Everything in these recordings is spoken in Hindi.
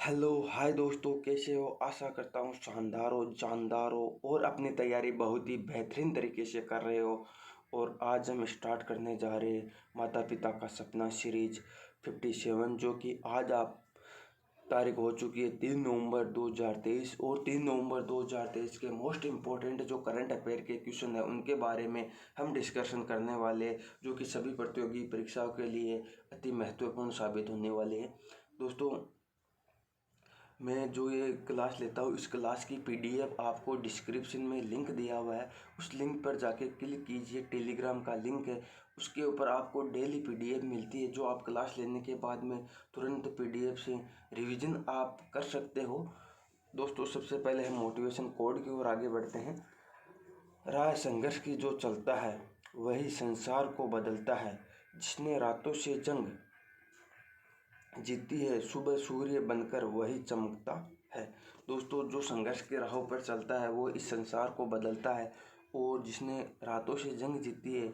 हेलो हाय दोस्तों, कैसे हो? आशा करता हूँ शानदार हो, जानदार हो और अपनी तैयारी बहुत ही बेहतरीन तरीके से कर रहे हो। और आज हम स्टार्ट करने जा रहे हैं माता पिता का सपना सीरीज 57, जो कि आज आप तारीख हो चुकी है 3 नवंबर 2023। और 3 नवंबर 2023 के मोस्ट इम्पोर्टेंट जो करंट अफेयर के क्वेश्चन है उनके बारे में हम डिस्कशन करने वाले हैं, जो कि सभी प्रतियोगी परीक्षाओं के लिए अति महत्वपूर्ण साबित होने वाले हैं। दोस्तों, मैं जो ये क्लास लेता हूँ इस क्लास की पीडीएफ आपको डिस्क्रिप्शन में लिंक दिया हुआ है, उस लिंक पर जाके क्लिक कीजिए। टेलीग्राम का लिंक है, उसके ऊपर आपको डेली पीडीएफ मिलती है, जो आप क्लास लेने के बाद में तुरंत पीडीएफ से रिवीजन आप कर सकते हो। दोस्तों, सबसे पहले हम मोटिवेशन कोड की ओर आगे बढ़ते हैं। राह संघर्ष की जो चलता है वही संसार को बदलता है, जिसने रातों से जंग जीती है सुबह सूर्य बनकर वही चमकता है। दोस्तों, जो संघर्ष के राहों पर चलता है वो इस संसार को बदलता है, और जिसने रातों से जंग जीती है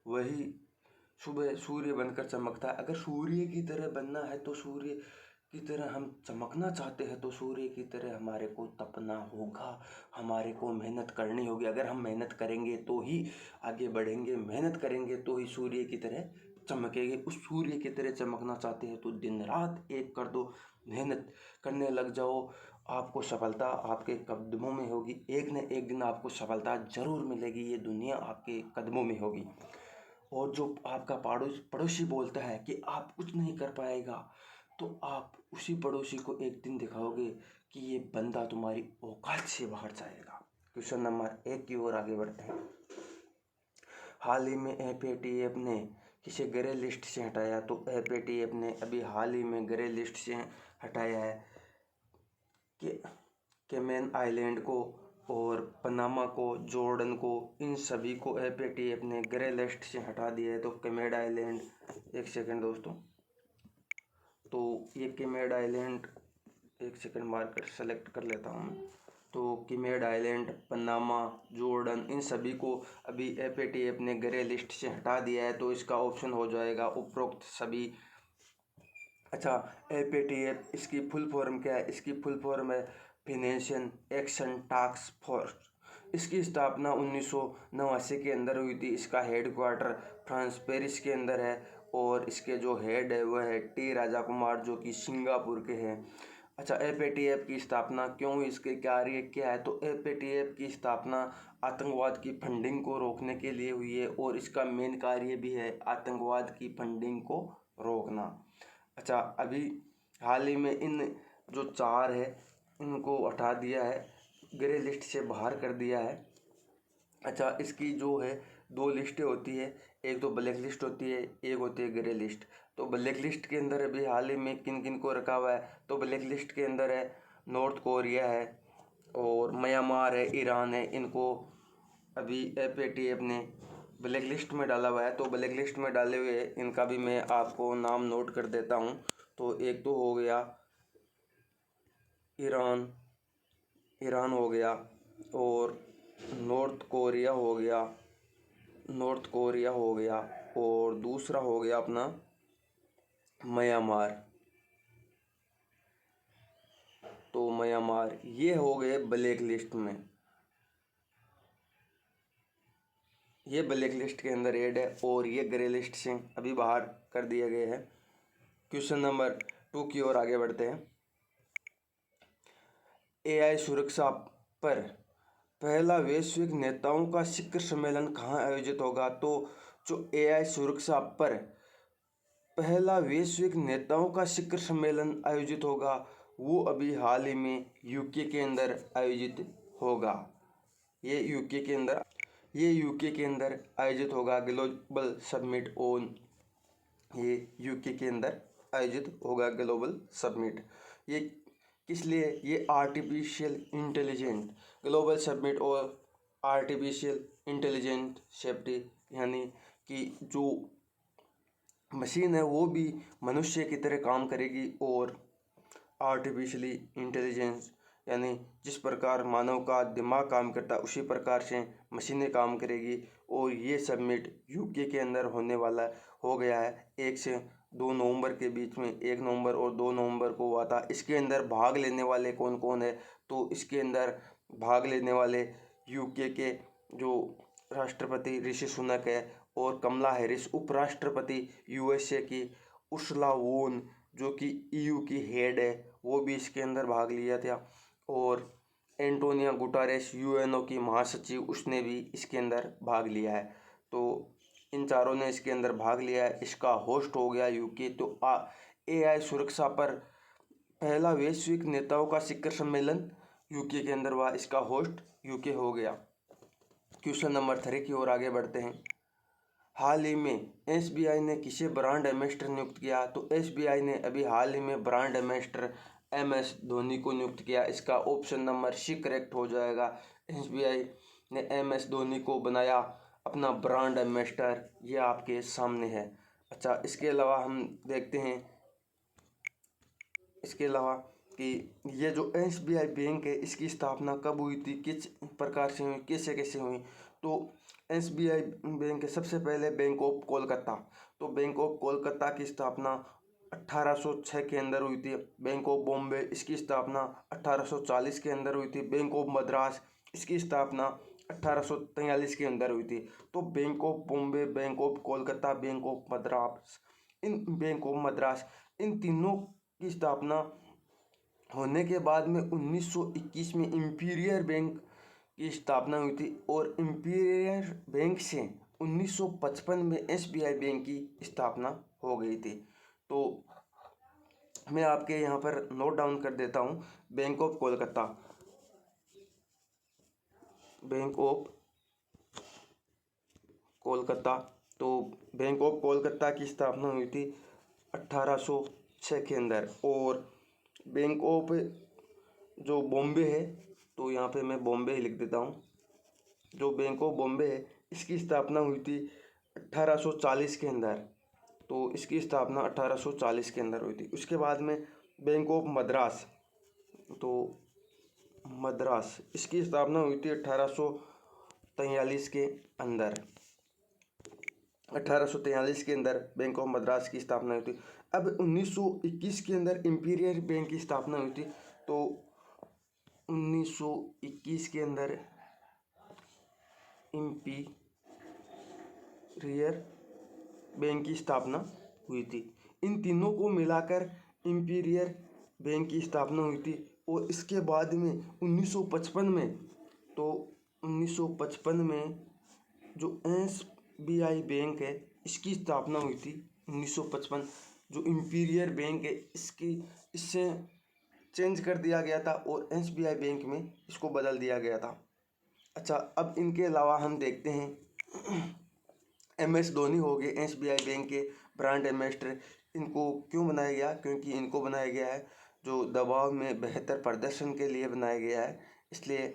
वही सुबह सूर्य बनकर चमकता है। अगर सूर्य की तरह बनना है तो सूर्य की तरह हम चमकना चाहते हैं तो सूर्य की तरह हमारे को तपना होगा, हमारे को मेहनत करनी होगी। अगर हम मेहनत करेंगे तो ही आगे बढ़ेंगे, मेहनत करेंगे तो ही सूर्य की तरह चमकेंगे। उस सूर्य की तरह चमकना चाहते हैं तो दिन रात एक कर दो, मेहनत करने लग जाओ। आपको सफलता आपके कदमों में होगी, एक न एक दिन आपको सफलता जरूर मिलेगी। ये दुनिया आपके कदमों में होगी। और जो आपका पड़ोसी बोलता है कि आप कुछ नहीं कर पाएगा, तो आप उसी पड़ोसी को एक दिन दिखाओगे कि ये बंदा तुम्हारी औकात से बाहर जाएगा। क्वेश्चन नंबर 1 की ओर आगे बढ़ते हैं। हाल ही में एफएटीएफ ने किसे ग्रे लिस्ट से हटाया? तो एफएटीएफ ने अभी हाल ही में ग्रे लिस्ट से हटाया है कि केमैन आइलैंड को और पनामा को, जॉर्डन को, इन सभी को एफएटीएफ ने ग्रे लिस्ट से हटा दिया है। तो केमैन आइलैंड, एक सेकंड दोस्तों, तो ये केमैन आइलैंड, एक सेकंड मार्कर सेलेक्ट कर लेता हूँ। तो केमैन आइलैंड, पनामा, जॉर्डन, इन सभी को अभी एफएटीएफ ने ग्रे लिस्ट से हटा दिया है। तो इसका ऑप्शन हो जाएगा उपरोक्त सभी। अच्छा, एफएटीएफ इसकी फुल फॉर्म क्या है? इसकी फुल फॉर्म है फिनेंशियल एक्शन टास्क फोर्स। इसकी स्थापना 1989 के अंदर हुई थी। इसका हेड क्वार्टर फ्रांस पेरिस के अंदर है, और इसके जो हेड है वह है टी राजा कुमार, जो कि सिंगापुर के हैं। अच्छा, एफएटीएफ की स्थापना क्यों हुई, इसके कार्य क्या है? तो एफएटीएफ की स्थापना आतंकवाद की फंडिंग को रोकने के लिए हुई है, और इसका मेन कार्य भी है आतंकवाद की फंडिंग को रोकना। अच्छा, अभी हाल ही में इन जो 4 है इनको हटा दिया है, ग्रे लिस्ट से बाहर कर दिया है। अच्छा, इसकी जो है 2 लिस्टें होती है, एक तो ब्लैक लिस्ट होती है, एक होती है ग्रे लिस्ट। तो ब्लैक लिस्ट के अंदर अभी हाल ही में किन किन को रखा हुआ है? तो ब्लैक लिस्ट के अंदर है नॉर्थ कोरिया है, और म्यांमार है, ईरान है। इनको अभी एफएटीएफ ने ब्लैक लिस्ट में डाला हुआ है। तो ब्लैक लिस्ट में डाले हुए इनका भी मैं आपको नाम नोट कर देता हूँ। तो एक तो हो गया ईरान, ईरान हो गया, और नॉर्थ कोरिया हो गया, नॉर्थ कोरिया हो गया, और दूसरा हो गया अपना म्यांमार। तो म्यांमार ये हो गए ब्लैक लिस्ट में, ये ब्लैक लिस्ट के अंदर ऐड है, और ये ग्रे लिस्ट से अभी बाहर कर दिए गए हैं। क्वेश्चन नंबर 2 की ओर आगे बढ़ते हैं। एआई सुरक्षा पर पहला वैश्विक नेताओं का शिखर सम्मेलन कहाँ आयोजित होगा? तो जो एआई सुरक्षा पर पहला वैश्विक नेताओं का शिखर सम्मेलन आयोजित होगा वो अभी हाल ही में यूके के अंदर आयोजित होगा। ये यूके के अंदर आयोजित होगा, ग्लोबल समिट ऑन, ये यूके के अंदर आयोजित होगा ग्लोबल समिट। ये किस लिए? ये आर्टिफिशियल इंटेलिजेंट ग्लोबल समिट और आर्टिफिशियल इंटेलिजेंट सेफ्टी, यानी कि जो मशीन है वो भी मनुष्य की तरह काम करेगी, और आर्टिफिशियली इंटेलिजेंस यानी जिस प्रकार मानव का दिमाग काम करता है उसी प्रकार से मशीनें काम करेगी। और ये समिट यूके के अंदर होने वाला हो गया है 1 से 2 नवंबर के बीच में, 1 नवंबर और 2 नवंबर को हुआ था। इसके अंदर भाग लेने वाले कौन कौन है, तो इसके अंदर भाग लेने वाले यूके के जो राष्ट्रपति ऋषि सुनक है और कमला हैरिस, उपराष्ट्रपति यूएसए की उर्सुला वोन जो कि ईयू की हेड है, वो भी इसके अंदर भाग लिया था। और एंटोनिया गुटारेस यूएनओ की महासचिव, उसने भी इसके अंदर भाग लिया है। तो इन चारों ने इसके अंदर भाग लिया है। इसका होस्ट हो गया यूके। तो एआई सुरक्षा पर पहला वैश्विक नेताओं का शिखर सम्मेलन यूके के अंदर हुआ, इसका होस्ट यूके हो गया। क्वेश्चन नंबर 3 की ओर आगे बढ़ते हैं। हाल ही में एसबीआई ने किसे ब्रांड एम्बेसडर नियुक्त किया, तो एसबीआई ने अभी हाल ही में ब्रांड एम्बेसडर एमएस धोनी को नियुक्त किया। इसका ऑप्शन नंबर सी करेक्ट हो जाएगा। एसबीआई ने एमएस धोनी को बनाया अपना ब्रांड एम्बेसडर, ये आपके सामने है। अच्छा, इसके अलावा हम देखते हैं, इसके अलावा कि ये जो एसबीआई बैंक है, इसकी स्थापना कब हुई थी, किस प्रकार से हुई, कैसे कैसे हुई। तो एसबीआई बैंक है सबसे पहले बैंक ऑफ कोलकाता। तो बैंक ऑफ कोलकाता की स्थापना 1806 के अंदर हुई थी। बैंक ऑफ बॉम्बे, इसकी स्थापना 1840 के अंदर हुई थी। बैंक ऑफ मद्रास, इसकी स्थापना 1843 के अंदर हुई थी। तो bank of Bombay, bank of Kolkata, bank of Madras, इन तीनों की स्थापना होने के बाद में 1921 में इंपीरियल बैंक की स्थापना हुई थी। और इंपीरियल बैंक से 1955 में एसबीआई बैंक की स्थापना हो गई थी। तो मैं आपके यहाँ पर नोट डाउन कर देता हूँ। Bank of Kolkata, bank of Kolkata, तो बैंक ऑफ कोलकाता की स्थापना हुई थी 1806 के अंदर। और बैंक ऑफ जो बॉम्बे है, तो यहाँ पे मैं बॉम्बे ही लिख देता हूँ। जो बैंक ऑफ बॉम्बे है, इसकी स्थापना हुई थी 1840 के अंदर। तो इसकी स्थापना 1840 के अंदर हुई थी। उसके बाद में बैंक ऑफ मद्रास, तो मद्रास, इसकी स्थापना हुई थी 1843 के अंदर। 1843 के अंदर बैंक ऑफ मद्रास की स्थापना हुई थी। अब 1921 के अंदर इंपीरियल बैंक की स्थापना हुई थी। तो 1921 के अंदर इंपीरियल बैंक की स्थापना हुई थी। इन तीनों को मिलाकर इंपीरियल बैंक की स्थापना हुई थी। और इसके बाद में 1955 में, तो 1955 में जो एसबीआई बैंक है, इसकी स्थापना हुई थी 1955। जो इंपीरियल बैंक है, इससे चेंज कर दिया गया था और एसबीआई बैंक में इसको बदल दिया गया था। अच्छा, अब इनके अलावा हम देखते हैं एमएस धोनी हो गए एसबीआई बैंक के ब्रांड एम्बेसडर। इनको क्यों बनाया गया, क्योंकि इनको बनाया गया है जो दबाव में बेहतर प्रदर्शन के लिए बनाया गया है, इसलिए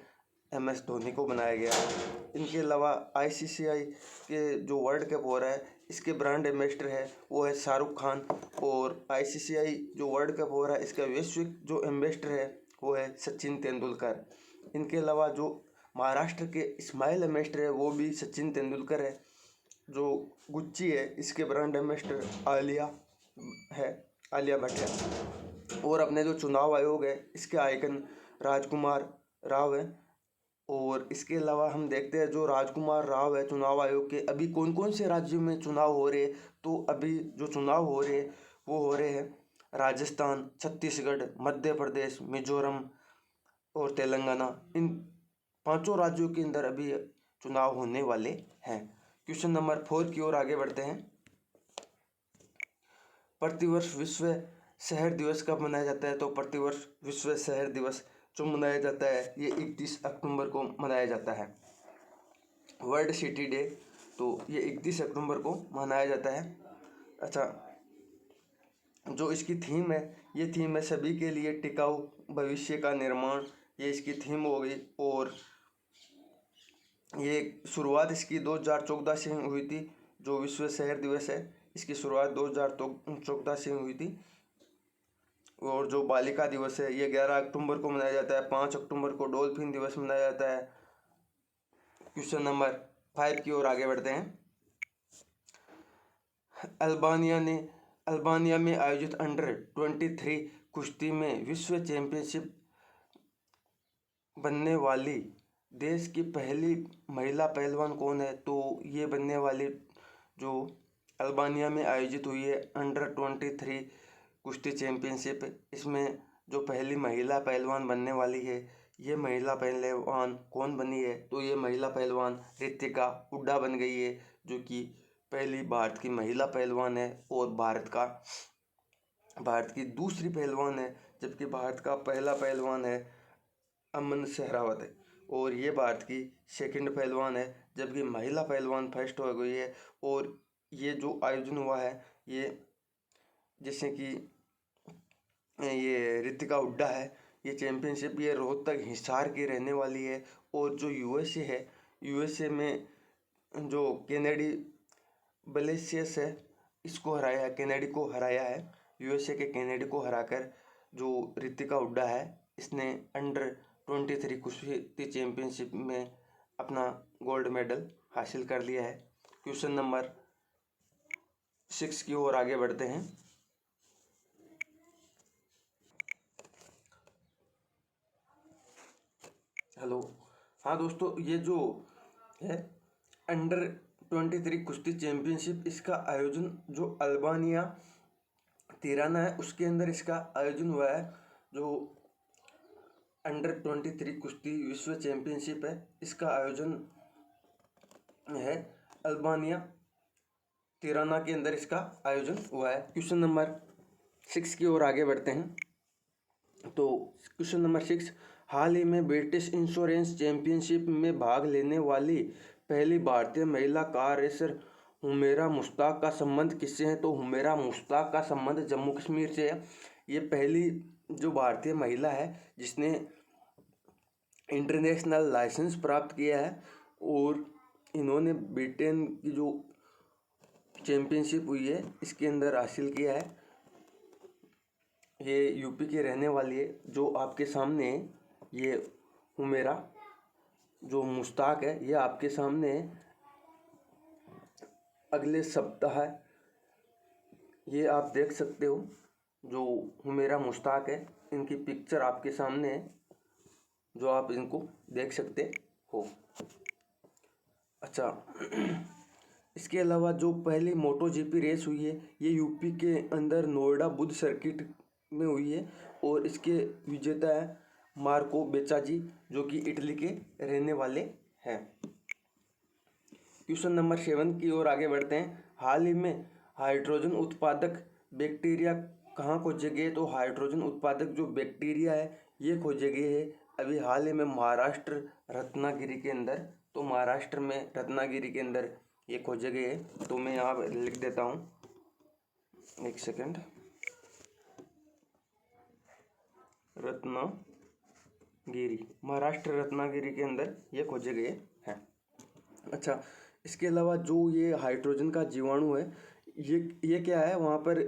एमएस धोनी को बनाया गया है। इनके अलावा आईसीसीआई के जो वर्ल्ड कप हो रहा है, इसके ब्रांड एम्बेसडर है वो है शाहरुख खान। और आईसीसीआई जो वर्ल्ड कप हो रहा है, इसका वैश्विक जो एम्बेसडर है वो है सचिन तेंदुलकर। इनके अलावा जो महाराष्ट्र के स्माइल एम्बेसडर है वो भी सचिन तेंदुलकर है। जो गुच्ची है, इसके ब्रांड एम्बेसडर आलिया है, आलिया भट्ट है। और अपने जो चुनाव आयोग है, इसके आइकन राजकुमार राव है। और इसके अलावा हम देखते हैं जो राजकुमार राव है चुनाव आयोग के, अभी कौन कौन से राज्यों में चुनाव हो रहे हैं। तो अभी जो चुनाव हो रहे हैं वो हो रहे हैं राजस्थान, छत्तीसगढ़, मध्य प्रदेश, मिजोरम और तेलंगाना। इन 5 राज्यों के अंदर अभी चुनाव होने वाले हैं। क्वेश्चन नंबर 4 की ओर आगे बढ़ते हैं। प्रतिवर्ष विश्व शहर दिवस कब मनाया जाता है, तो प्रतिवर्ष विश्व शहर दिवस जो मनाया जाता है ये 31 अक्टूबर को मनाया जाता है। वर्ल्ड सिटी डे, तो ये 31 अक्टूबर को मनाया जाता है। अच्छा, जो इसकी थीम है, ये थीम है सभी के लिए टिकाऊ भविष्य का निर्माण, ये इसकी थीम हो गई। और ये शुरुआत इसकी 2014 से हुई थी। जो विश्व शहर दिवस है, इसकी शुरुआत 2014 से हुई थी। और जो बालिका दिवस है, ये 11 अक्टूबर को मनाया जाता है। 5 अक्टूबर को डॉल्फिन दिवस मनाया जाता है। क्वेश्चन नंबर 5 की ओर आगे बढ़ते हैं। अल्बानिया में आयोजित अंडर 23 कुश्ती में विश्व चैंपियनशिप बनने वाली देश की पहली महिला पहलवान कौन है? तो ये बनने वाली जो अल्बानिया में आयोजित हुई है अंडर 23 कुश्ती चैंपियनशिप, इसमें जो पहली महिला पहलवान बनने वाली है, ये महिला पहलवान कौन बनी है? तो ये महिला पहलवान रितिका हुड्डा बन गई है, जो कि पहली भारत की महिला पहलवान है और भारत की दूसरी पहलवान है, जबकि भारत का पहला पहलवान है अमन सहरावत है, और ये भारत की सेकंड पहलवान है, जबकि महिला पहलवान फर्स्ट हो गई है। और ये जो आयोजन हुआ है, ये जैसे कि ये रितिका हुड्डा है, ये चैंपियनशिप ये रोहतक हिसार की रहने वाली है। और जो यूएसए है, यूएसए में जो केनेडी ब्लेसियस है, इसको हराया है, केनेडी को हराया है। यूएसए के केनेडी को हराकर जो रितिका हुड्डा है, इसने अंडर 23 कुश्ती चैंपियनशिप में अपना गोल्ड मेडल हासिल कर लिया है। क्वेश्चन नंबर 6 की ओर आगे बढ़ते हैं। हेलो, हाँ दोस्तों, ये जो है अंडर 23 कुश्ती चैंपियनशिप, इसका आयोजन जो अल्बानिया तिराना है उसके अंदर इसका आयोजन हुआ है। जो अंडर 23 कुश्ती विश्व चैंपियनशिप है, इसका आयोजन है अल्बानिया तिराना के अंदर इसका आयोजन हुआ है। क्वेश्चन नंबर 6 की ओर आगे बढ़ते हैं। तो क्वेश्चन नंबर 6, हाल ही में ब्रिटिश इंश्योरेंस चैंपियनशिप में भाग लेने वाली पहली भारतीय महिला कार रेसर हुमैरा मुश्ताक का संबंध किससे है? तो हुमैरा मुश्ताक का संबंध जम्मू कश्मीर से है। ये पहली जो भारतीय महिला है जिसने इंटरनेशनल लाइसेंस प्राप्त किया है, और इन्होंने ब्रिटेन की जो चैंपियनशिप हुई है इसके अंदर हासिल किया है। ये यूपी के रहने वाली है। जो आपके सामने ये हुमैरा जो मुश्ताक है, ये आपके सामने अगले सप्ताह है, ये आप देख सकते हो। जो हुमैरा मुश्ताक है, इनकी पिक्चर आपके सामने है, जो आप इनको देख सकते हो। अच्छा, इसके अलावा जो पहली मोटो जीपी रेस हुई है, ये यूपी के अंदर नोएडा बुद्ध सर्किट में हुई है, और इसके विजेता है मार्को बेचाजी, जो कि इटली के रहने वाले हैं। क्वेश्चन नंबर 7 की ओर आगे बढ़ते हैं। हाल ही में हाइड्रोजन उत्पादक बैक्टीरिया कहाँ खोजे गए? तो हाइड्रोजन उत्पादक जो बैक्टीरिया है, ये खोजे गए हैं अभी हाल ही में महाराष्ट्र रत्नागिरी के अंदर। तो महाराष्ट्र में रत्नागिरी के अंदर ये खोजे गए हैं। तो मैं यहाँ लिख देता हूँ, एक सेकंड। रत्नागिरी, महाराष्ट्र रत्नागिरी के अंदर ये खोजे गए हैं। अच्छा, इसके अलावा जो ये हाइड्रोजन का जीवाणु है, ये क्या है, वहाँ पर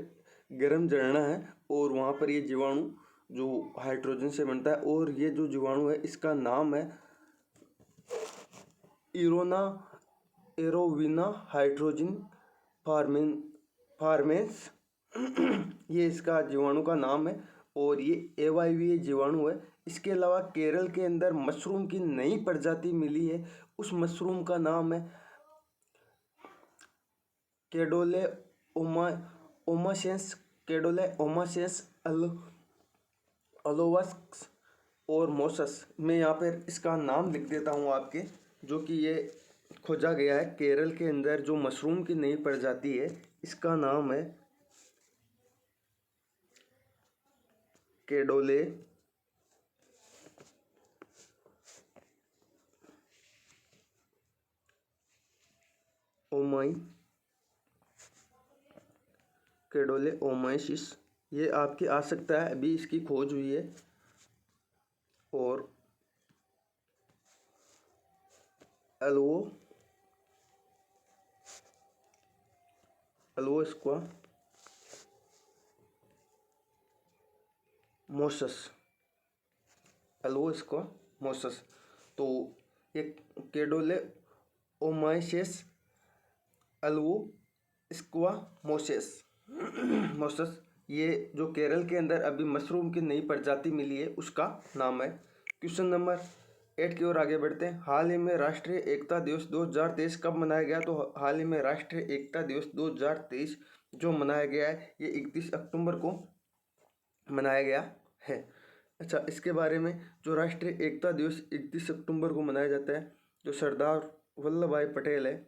गर्म झरना है, और वहाँ पर ये जीवाणु जो हाइड्रोजन से बनता है, और ये जो जीवाणु है इसका नाम है इरोना एरोविना हाइड्रोजन फार्मेंस ये इसका जीवाणु का नाम है, और ये एवाईवी जीवाणु है। इसके अलावा केरल के अंदर मशरूम की नई प्रजाति मिली है, उस मशरूम का नाम है केडोले ओमासेंस अलोवस्क और मोसस। मैं यहाँ पर इसका नाम लिख देता हूँ आपके, जो कि ये खोजा गया है केरल के अंदर। जो मशरूम की नई प्रजाति है, इसका नाम है केडोले ओमाइसिस। ये आपकी आ सकता है, अभी इसकी खोज हुई है। और अल्वोस्क्वा मोसस। तो ये केडोले ओमाइसिस अल्वोस्क्वा मोसेस मोसस, ये जो केरल के अंदर अभी मशरूम की नई प्रजाति मिली है उसका नाम है। क्वेश्चन नंबर 8 की ओर आगे बढ़ते हैं। हाल ही में राष्ट्रीय एकता दिवस 2023 कब मनाया गया? तो हाल ही में राष्ट्रीय एकता दिवस 2023 जो मनाया गया है ये 31 अक्टूबर को मनाया गया है। अच्छा, इसके बारे में जो राष्ट्रीय एकता दिवस 31 अक्टूबर को मनाया जाता है, जो सरदार वल्लभ भाई पटेल है,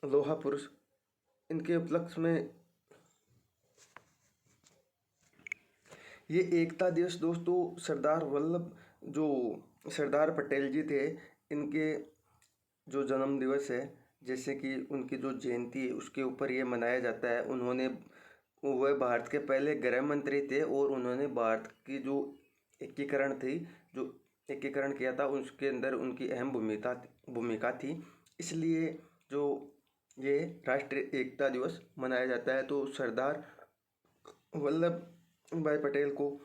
लोहा पुरुष, इनके उपलक्ष्य में ये एकता दिवस दोस्तों सरदार पटेल जी थे, इनके जो जन्म दिवस है, जैसे कि उनकी जो जयंती है उसके ऊपर ये मनाया जाता है। वह भारत के पहले गृह मंत्री थे और उन्होंने भारत की जो एकीकरण किया था उसके अंदर उनकी अहम भूमिका थी। इसलिए जो ये राष्ट्रीय एकता दिवस मनाया जाता है। तो सरदार वल्लभ भाई पटेल को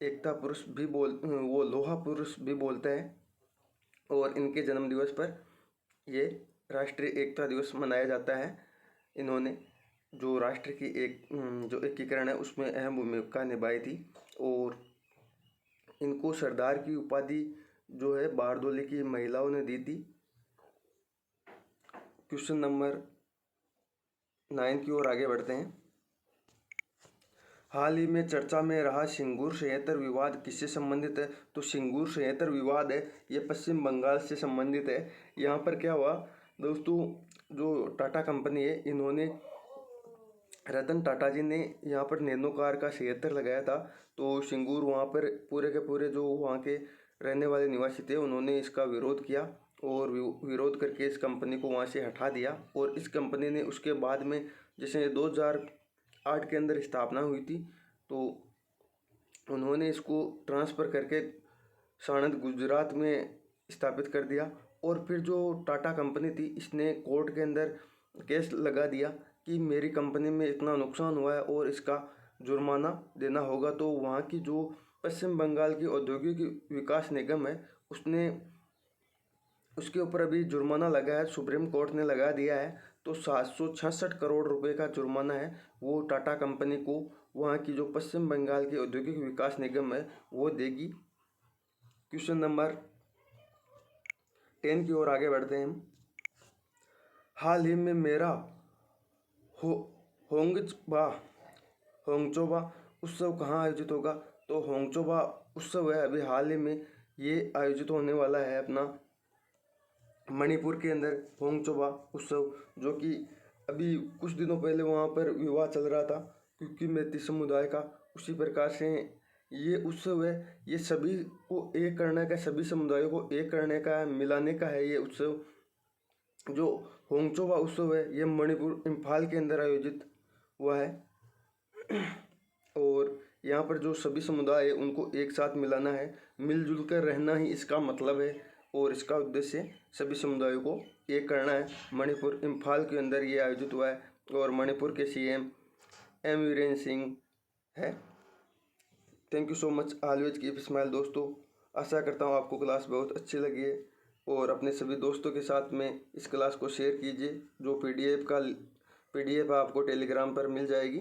एकता पुरुष भी वो लोहा पुरुष भी बोलते हैं और इनके जन्म दिवस पर ये राष्ट्रीय एकता दिवस मनाया जाता है। इन्होंने जो राष्ट्र की जो एकीकरण है उसमें अहम भूमिका निभाई थी और इनको सरदार की उपाधि जो है बारदोली की महिलाओं ने दी थी। क्वेश्चन नंबर 9 की ओर आगे बढ़ते हैं। हाल ही में चर्चा में रहा सिंगूर संयंत्र विवाद किससे संबंधित है? तो सिंगूर संयंत्र विवाद है ये पश्चिम बंगाल से संबंधित है। यहाँ पर क्या हुआ दोस्तों, जो टाटा कंपनी है, इन्होंने रतन टाटा जी ने यहाँ पर नैनो कार का संयंत्र लगाया था। तो सिंगूर वहाँ पर पूरे के पूरे जो वहाँ के रहने वाले निवासी थे उन्होंने इसका विरोध किया और विरोध करके इस कंपनी को वहाँ से हटा दिया। और इस कंपनी ने उसके बाद में जैसे 2008 के अंदर स्थापना हुई थी तो उन्होंने इसको ट्रांसफ़र करके साणंद गुजरात में स्थापित कर दिया। और फिर जो टाटा कंपनी थी इसने कोर्ट के अंदर केस लगा दिया कि मेरी कंपनी में इतना नुकसान हुआ है और इसका जुर्माना देना होगा। तो वहाँ की जो पश्चिम बंगाल की औद्योगिक विकास निगम है उसके ऊपर अभी जुर्माना लगा है, सुप्रीम कोर्ट ने लगा दिया है। तो 766 करोड़ रुपए का जुर्माना है वो टाटा कंपनी को वहाँ की जो पश्चिम बंगाल की औद्योगिक विकास निगम है वो देगी। क्वेश्चन नंबर 10 की ओर आगे बढ़ते हैं हम। हाल ही में मेरा होंगचोबा उत्सव कहाँ आयोजित होगा? तो होंगचोबा उत्सव है अभी हाल ही में ये आयोजित होने वाला है अपना मणिपुर के अंदर। होंगचोबा उत्सव जो कि अभी कुछ दिनों पहले वहाँ पर विवाह चल रहा था क्योंकि मेती समुदाय का, उसी प्रकार से ये उत्सव है, ये सभी को एक करने का, सभी समुदायों को एक करने का, मिलाने का है ये उत्सव। जो होंगचोबा उत्सव है ये मणिपुर इम्फाल के अंदर आयोजित हुआ है और यहाँ पर जो सभी समुदाय है उनको एक साथ मिलाना है, मिलजुल कर रहना ही इसका मतलब है और इसका उद्देश्य सभी समुदायों को एक करना है। मणिपुर इम्फाल के अंदर ये आयोजित हुआ है और मणिपुर के सीएम एम वीरेंद्र सिंह है। Thank you so much, always keep smile दोस्तों। आशा करता हूँ आपको क्लास बहुत अच्छी लगी है और अपने सभी दोस्तों के साथ में इस क्लास को शेयर कीजिए। जो पीडीएफ आपको टेलीग्राम पर मिल जाएगी।